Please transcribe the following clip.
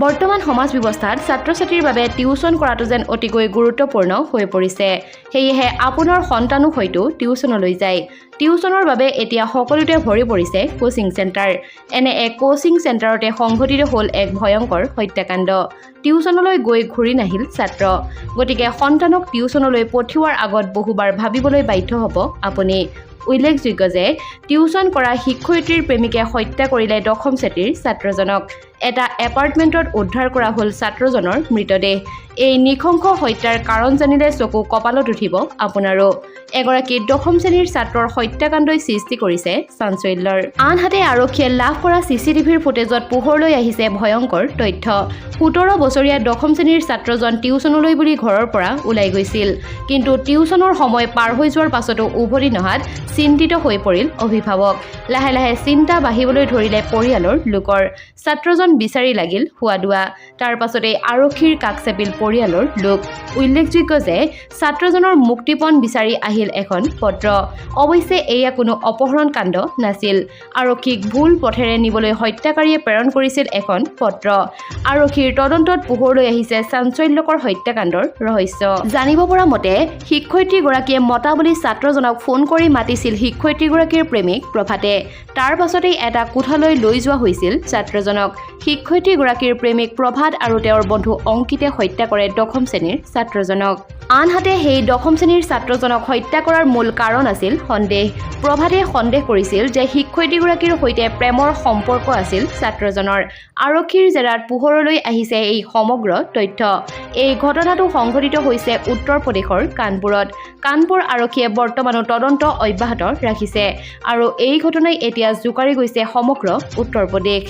বৰ্তমান সমাজ ব্যৱস্থাত ছাত্ৰ-ছাত্ৰীৰ বাবে টিউচন কৰাটো যেন অতিকৈ গুৰুত্বপূৰ্ণ হৈ পৰিছে। সেয়েহে আপোনাৰ সন্তানো হয়তো টিউচনলৈ যায়। টিউচনৰ বাবে এতিয়া সকলোতে ভৰি পৰিছে কোচিং চেণ্টাৰ। এনে এক কোচিং চেণ্টাৰতে সংঘটিত হ'ল এক ভয়ংকৰ হত্যাকাণ্ড। টিউচনলৈ গৈ ঘূৰি নাহিল ছাত্ৰ। গতিকে সন্তানক টিউচনলৈ পঠিওৱাৰ আগত বহুবাৰ ভাবিবলৈ বাধ্য হ'ব আপুনি। উল্লেখযোগ্য যে টিউচন কৰা শিক্ষয়িত্ৰীৰ প্ৰেমিকে হত্যা কৰিলে দশম শ্ৰেণীৰ ছাত্ৰজনক। এটা এপাৰ্টমেণ্টত উদ্ধাৰ কৰা হ'ল ছাত্ৰজনৰ মৃতদেহ। এই নৃশংস হত্যাৰ কাৰণ জানিলে চকু কপালত উঠিব আপোনাৰো। এগৰাকী দশম শ্ৰেণীৰ ছাত্ৰৰ হত্যাকাণ্ডই সৃষ্টি কৰিছে চাঞ্চল্যৰ। আনহাতে আৰক্ষীয়ে লাভ কৰা চিচিটিভিৰ ফুটেজত পোহৰলৈ আহিছে ভয়ংকৰ তথ্য। ১৭ বছৰীয়া দশম শ্ৰেণীৰ ছাত্ৰজন টিউচনলৈ বুলি ঘৰৰ পৰা ওলাই গৈছিল। কিন্তু টিউচনৰ সময় পাৰ হৈ যোৱাৰ পাছতো উভতি নহাত চিন্তিত হৈ পৰিল অভিভাৱক। লাহে লাহে চিন্তা বাঢ়িবলৈ ধৰিলে পৰিয়ালৰ লোকৰ। ছাত্ৰজন বিচাৰি লাগিল হুৱাদুৱা। তাৰ পাছতে আৰক্ষীৰ কাষ চাপিল পৰিয়ালৰ লোক। উল্লেখযোগ্য যে ছাত্ৰজনৰ মুক্তিপণ বিচাৰি আহিল এখন পত্ৰ। অৱশ্যে এয়া কোনো অপহৰণ কাণ্ড নাছিল। আৰক্ষীক ভুল পথেৰে নিবলৈ হত্যাকাৰীয়ে প্ৰেৰণ কৰিছিল এখন পত্ৰ। আৰক্ষীৰ তদন্তত পোহৰলৈ আহিছে চাঞ্চল্যকৰ হত্যাকাণ্ডৰ ৰহস্য। জানিব পৰা মতে শিক্ষয়িত্ৰীগৰাকীয়ে মতা বুলি ছাত্ৰজনক ফোন কৰি মাতিছিল শিক্ষয়িত্ৰীগৰাকীৰ প্ৰেমিক প্ৰভাতে। তাৰ পাছতেই এটা কোঠালৈ লৈ যোৱা হৈছিল ছাত্ৰজনক। শিক্ষয়িত্ৰীগৰাকীৰ প্ৰেমিক প্ৰভাত আৰু তেওঁৰ বন্ধু অংকিতে হত্যা কৰে দশম শ্ৰেণীৰ ছাত্ৰজনক। আনহাতে সেই দশম শ্ৰেণীৰ ছাত্ৰজনক হত্যা কৰাৰ মূল কাৰণ আছিল সন্দেহ। প্ৰভাতে সন্দেহ কৰিছিল যে শিক্ষয়িত্ৰীগৰাকীৰ সৈতে প্ৰেমৰ সম্পৰ্ক আছিল ছাত্ৰজনৰ। আৰক্ষীৰ জেৰাত পোহৰলৈ আহিছে এই সমগ্ৰ তথ্য। এই ঘটনাটো সংঘটিত হৈছে উত্তৰ প্ৰদেশৰ কানপুৰত। কানপুৰ আৰক্ষীয়ে বৰ্তমানো তদন্ত অব্যাহত ৰাখিছে আৰু এই ঘটনাই এতিয়া জোকাৰি গৈছে সমগ্ৰ উত্তৰ প্ৰদেশ।